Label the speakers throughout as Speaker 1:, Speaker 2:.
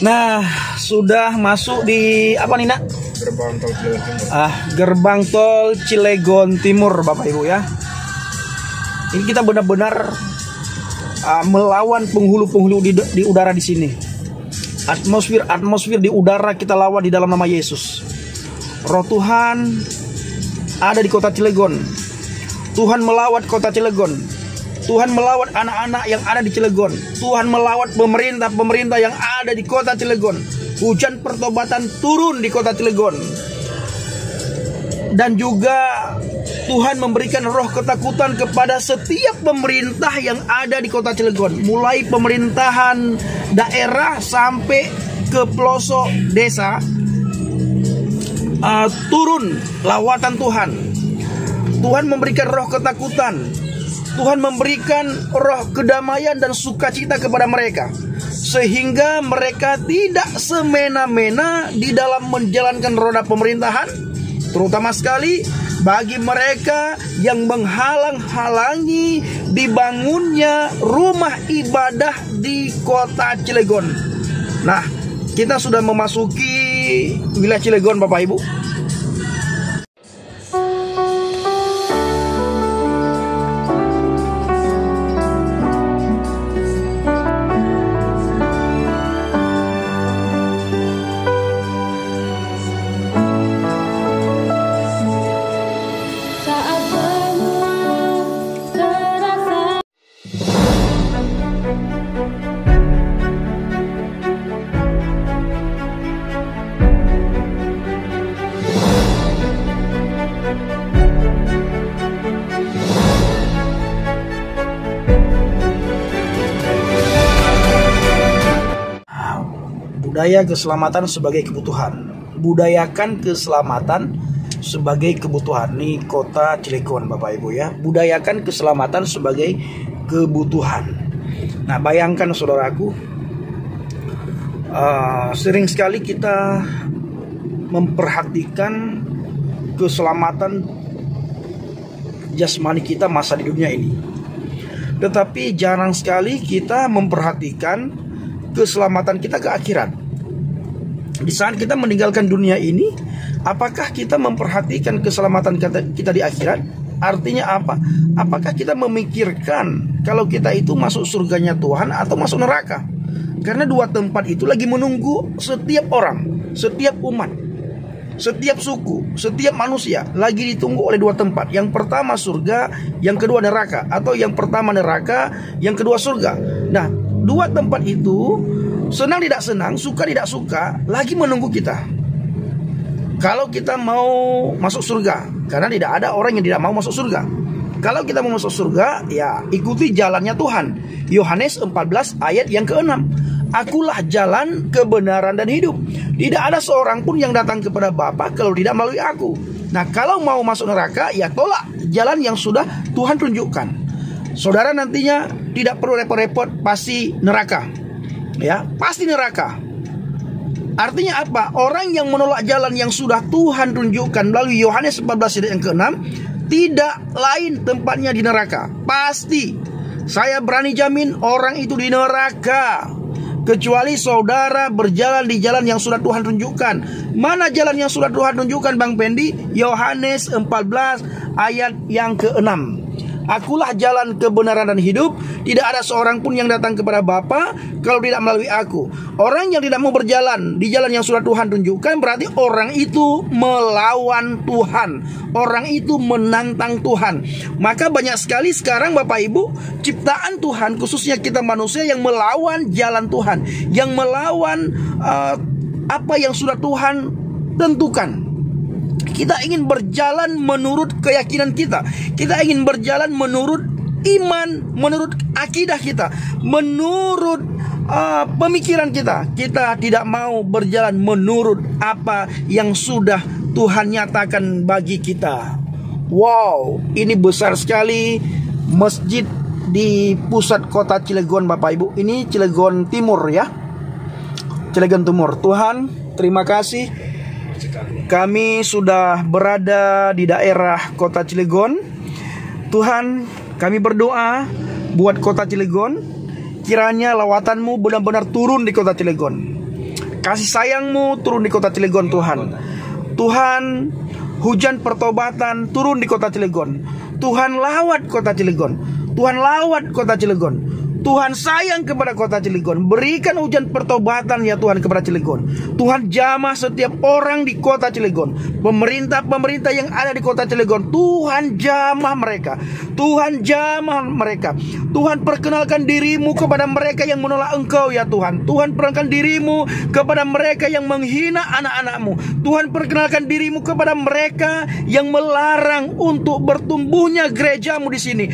Speaker 1: Nah, sudah masuk di apa nih, Nak?
Speaker 2: Gerbang tol Cilegon Timur.
Speaker 1: Gerbang tol Cilegon Timur, Bapak Ibu ya. Ini kita benar-benar melawan penghulu-penghulu di udara di sini. Atmosfer di udara kita lawan di dalam nama Yesus. Roh Tuhan ada di kota Cilegon. Tuhan melawat kota Cilegon. Tuhan melawat anak-anak yang ada di Cilegon. Tuhan melawat pemerintah yang ada di kota Cilegon. Hujan pertobatan turun di kota Cilegon. Dan juga Tuhan memberikan roh ketakutan kepada setiap pemerintah yang ada di kota Cilegon. Mulai pemerintahan daerah sampai ke pelosok desa. Turun lawatan Tuhan. Tuhan memberikan roh ketakutan. Tuhan memberikan roh kedamaian dan sukacita kepada mereka, sehingga mereka tidak semena-mena di dalam menjalankan roda pemerintahan, terutama sekali bagi mereka yang menghalang-halangi dibangunnya rumah ibadah di kota Cilegon. Nah, kita sudah memasuki wilayah Cilegon, Bapak Ibu. Budaya keselamatan sebagai kebutuhan. Budayakan keselamatan sebagai kebutuhan. Ini kota Cilegon, Bapak Ibu ya. Budayakan keselamatan sebagai kebutuhan. Nah, bayangkan saudaraku, sering sekali kita memperhatikan keselamatan jasmani kita masa di dunia ini. Tetapi jarang sekali kita memperhatikan keselamatan kita ke akhirat. Di saat kita meninggalkan dunia ini, apakah kita memperhatikan keselamatan kita di akhirat? Artinya apa? Apakah kita memikirkan kalau kita itu masuk surganya Tuhan atau masuk neraka? Karena dua tempat itu lagi menunggu setiap orang, setiap umat, setiap suku, setiap manusia lagi ditunggu oleh dua tempat. Yang pertama surga, yang kedua neraka. Atau yang pertama neraka, yang kedua surga. Nah, dua tempat itu senang tidak senang, suka tidak suka, lagi menunggu kita. Kalau kita mau masuk surga, karena tidak ada orang yang tidak mau masuk surga. Kalau kita mau masuk surga, ya ikuti jalannya Tuhan. Yohanes 14 ayat yang ke-6. Akulah jalan, kebenaran dan hidup. Tidak ada seorang pun yang datang kepada Bapa kalau tidak melalui aku. Nah, kalau mau masuk neraka, ya tolak jalan yang sudah Tuhan tunjukkan. Saudara nantinya tidak perlu repot-repot, pasti neraka. Ya, pasti neraka. Artinya apa? Orang yang menolak jalan yang sudah Tuhan tunjukkan melalui Yohanes 14 ayat yang ke-6, tidak lain tempatnya di neraka. Pasti. Saya berani jamin orang itu di neraka. Kecuali saudara berjalan di jalan yang sudah Tuhan tunjukkan. Mana jalan yang sudah Tuhan tunjukkan, Bang Pendi? Yohanes 14 ayat yang ke-6. Akulah jalan, kebenaran dan hidup. Tidak ada seorang pun yang datang kepada Bapa kalau tidak melalui aku. Orang yang tidak mau berjalan di jalan yang sudah Tuhan tunjukkan, berarti orang itu melawan Tuhan. Orang itu menantang Tuhan. Maka banyak sekali sekarang Bapak Ibu, ciptaan Tuhan, khususnya kita manusia, yang melawan jalan Tuhan, yang melawan apa yang sudah Tuhan tentukan. Kita ingin berjalan menurut keyakinan kita. Kita ingin berjalan menurut iman, menurut akidah kita, menurut pemikiran kita. Kita tidak mau berjalan menurut apa yang sudah Tuhan nyatakan bagi kita. Wow, ini besar sekali masjid di pusat kota Cilegon, Bapak Ibu. Ini Cilegon Timur ya. Cilegon Timur. Tuhan, terima kasih. Kami sudah berada di daerah kota Cilegon. Tuhan, kami berdoa buat kota Cilegon. Kiranya lawatanmu benar-benar turun di kota Cilegon. Kasih sayang-Mu turun di kota Cilegon Tuhan. Tuhan, hujan pertobatan turun di kota Cilegon. Tuhan, lawat kota Cilegon. Tuhan, lawat kota Cilegon. Tuhan, sayang kepada kota Cilegon. Berikan hujan pertobatan ya Tuhan kepada Cilegon. Tuhan, jamah setiap orang di kota Cilegon. Pemerintah-pemerintah yang ada di kota Cilegon, Tuhan, jamah mereka. Tuhan, jamah mereka. Tuhan, perkenalkan diri-Mu kepada mereka yang menolak Engkau ya Tuhan. Tuhan, perkenalkan diri-Mu kepada mereka yang menghina anak-anak-Mu. Tuhan, perkenalkan diri-Mu kepada mereka yang melarang untuk bertumbuhnya gereja-Mu di sini,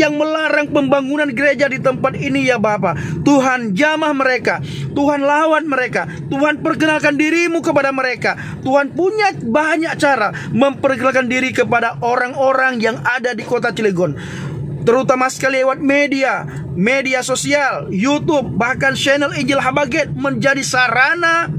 Speaker 1: yang melarang pembangunan gereja di tempat ini ya Bapa. Tuhan, jamah mereka. Tuhan, lawat mereka. Tuhan, perkenalkan diri-Mu kepada mereka. Tuhan punya banyak cara memperkenalkan diri kepada orang-orang yang ada di kota Cilegon, terutama sekali lewat media sosial, YouTube, bahkan channel Injil Habaget menjadi sarana,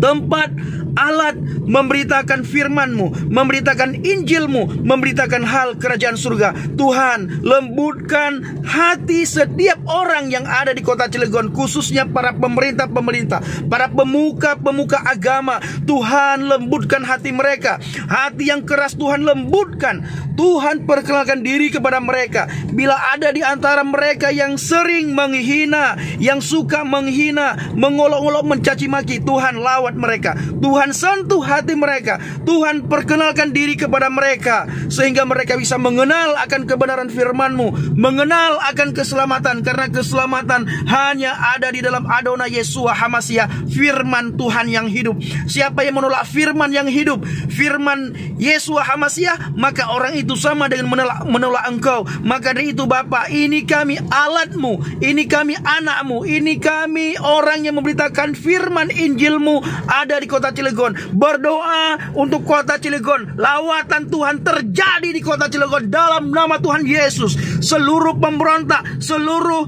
Speaker 1: tempat, alat memberitakan firman-Mu, memberitakan Injil-Mu, memberitakan hal kerajaan surga. Tuhan, lembutkan hati setiap orang yang ada di kota Cilegon, khususnya para pemerintah-pemerintah, para pemuka-pemuka agama. Tuhan, lembutkan hati mereka. Hati yang keras Tuhan lembutkan. Tuhan, perkenalkan diri kepada mereka. Bila ada di antara mereka yang sering menghina, yang suka menghina, mengolok-olok, mencaci maki, Tuhan, lawat mereka. Tuhan, sentuh hati mereka. Tuhan, perkenalkan diri kepada mereka, sehingga mereka bisa mengenal akan kebenaran firman-Mu, mengenal akan keselamatan, karena keselamatan hanya ada di dalam Adonai Yeshua HaMashiach, firman Tuhan yang hidup. Siapa yang menolak firman yang hidup, firman Yeshua HaMashiach, maka orang itu sama dengan menolak Engkau. Maka dari itu Bapa, ini kami alat-Mu, ini kami anak-Mu, ini kami orang yang memberitakan firman Injil-Mu ada di kota Cilegon. Berdoa untuk kota Cilegon. Lawatan Tuhan terjadi di kota Cilegon dalam nama Tuhan Yesus. Seluruh pemberontak, seluruh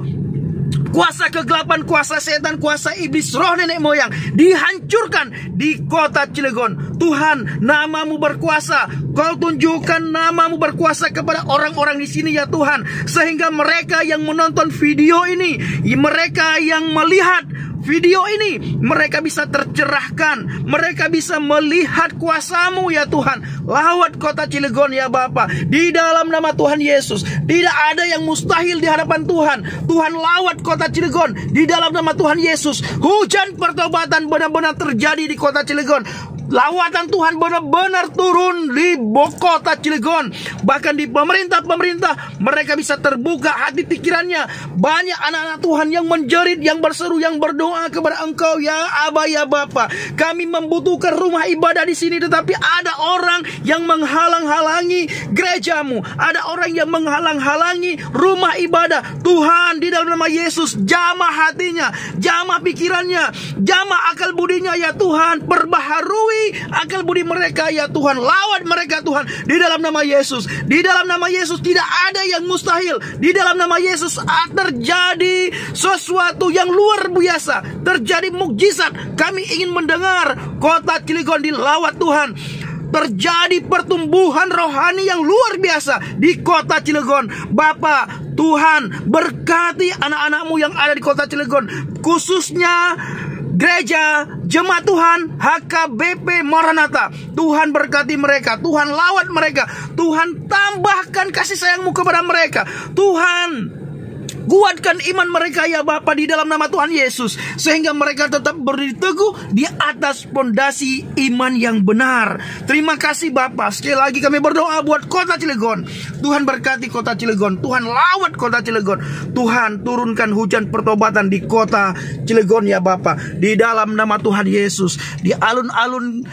Speaker 1: kuasa kegelapan, kuasa setan, kuasa iblis, roh nenek moyang dihancurkan di kota Cilegon. Tuhan, nama-Mu berkuasa. Kau tunjukkan nama-Mu berkuasa kepada orang-orang di sini ya Tuhan, sehingga mereka yang menonton video ini, mereka yang melihat video ini, mereka bisa tercerahkan, mereka bisa melihat kuasa-Mu ya Tuhan. Lawat kota Cilegon ya Bapa, di dalam nama Tuhan Yesus. Tidak ada yang mustahil di hadapan Tuhan. Tuhan, lawat kota Cilegon di dalam nama Tuhan Yesus. Hujan pertobatan benar-benar terjadi di kota Cilegon. Lawatan Tuhan benar-benar turun di kota Cilegon. Bahkan di pemerintah-pemerintah, mereka bisa terbuka hati pikirannya. Banyak anak-anak Tuhan yang menjerit, yang berseru, yang berdoa kepada Engkau ya Aba ya Bapa. Kami membutuhkan rumah ibadah di sini, tetapi ada orang yang menghalang-halangi gereja-Mu. Ada orang yang menghalang-halangi rumah ibadah. Tuhan, di dalam nama Yesus, jamah hatinya, jamah pikirannya, jamah akal budinya ya Tuhan. Perbaharui akal budi mereka ya Tuhan. Lawat mereka Tuhan, di dalam nama Yesus. Di dalam nama Yesus tidak ada yang mustahil. Di dalam nama Yesus terjadi sesuatu yang luar biasa, terjadi mukjizat. Kami ingin mendengar kota Cilegon dilawat Tuhan. Terjadi pertumbuhan rohani yang luar biasa di kota Cilegon. Bapa, Tuhan, berkati anak-anak-Mu yang ada di kota Cilegon, khususnya gereja jemaat Tuhan HKBP Maranatha. Tuhan, berkati mereka. Tuhan, lawat mereka. Tuhan, tambahkan kasih sayang-Mu kepada mereka. Tuhan, kuatkan iman mereka ya Bapa, di dalam nama Tuhan Yesus, sehingga mereka tetap berdiri teguh di atas pondasi iman yang benar. Terima kasih Bapa. Sekali lagi kami berdoa buat kota Cilegon. Tuhan, berkati kota Cilegon. Tuhan, lawat kota Cilegon. Tuhan, turunkan hujan pertobatan di kota Cilegon ya Bapa, di dalam nama Tuhan Yesus. Di alun-alun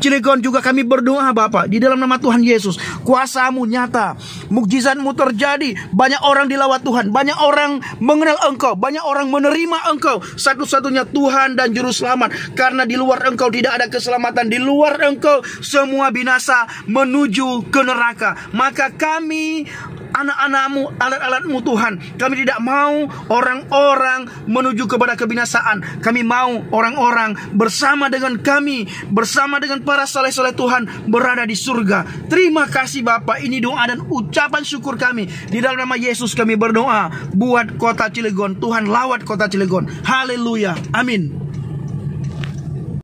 Speaker 1: Cilegon juga kami berdoa Bapa, di dalam nama Tuhan Yesus. Kuasa-Mu nyata, mukjizat-Mu terjadi. Banyak orang dilawat Tuhan, banyak orang mengenal Engkau, banyak orang menerima Engkau satu-satunya Tuhan dan Juru Selamat. Karena di luar Engkau tidak ada keselamatan. Di luar Engkau semua binasa menuju ke neraka. Maka kami, anak-anak-Mu, alat-alat-Mu Tuhan, kami tidak mau orang-orang menuju kepada kebinasaan. Kami mau orang-orang bersama dengan kami, bersama dengan para saleh-saleh Tuhan, berada di surga. Terima kasih Bapa. Ini doa dan ucapan syukur kami. Di dalam nama Yesus kami berdoa buat kota Cilegon. Tuhan, lawat kota Cilegon. Haleluya. Amin.